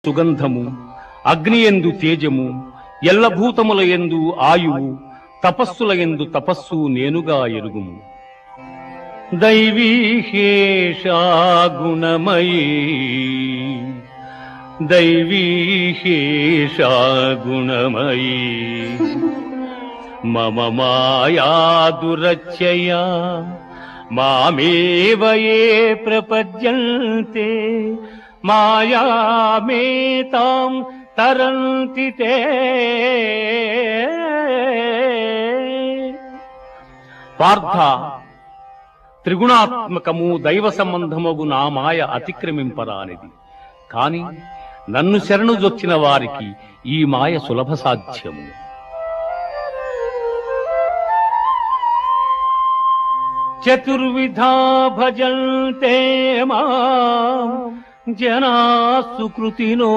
సుగంధము, అగ్నియందు తేజము, ఎల్లభూతములయందు ఆయువు, తపస్సులయందు తపస్సు నేనుగా ఎరుగుము. దైవీహేషా గుణమయీ, దైవీహేషా గుణమయీ, మమ మాయా దురచ్చయా మామేవ యే ప్రపద్యంతే మాయామేతాం తరంతి తే. పార్థ, త్రిగుణాత్మకము దైవ సంబంధమగు నా మాయ అతిక్రమింపరానిది. కాని నన్ను శరణు జొచ్చిన వారికి ఈ మాయ సులభ సాధ్యము. చతుర్విధా భజంతే మాం జనా సుకృతినో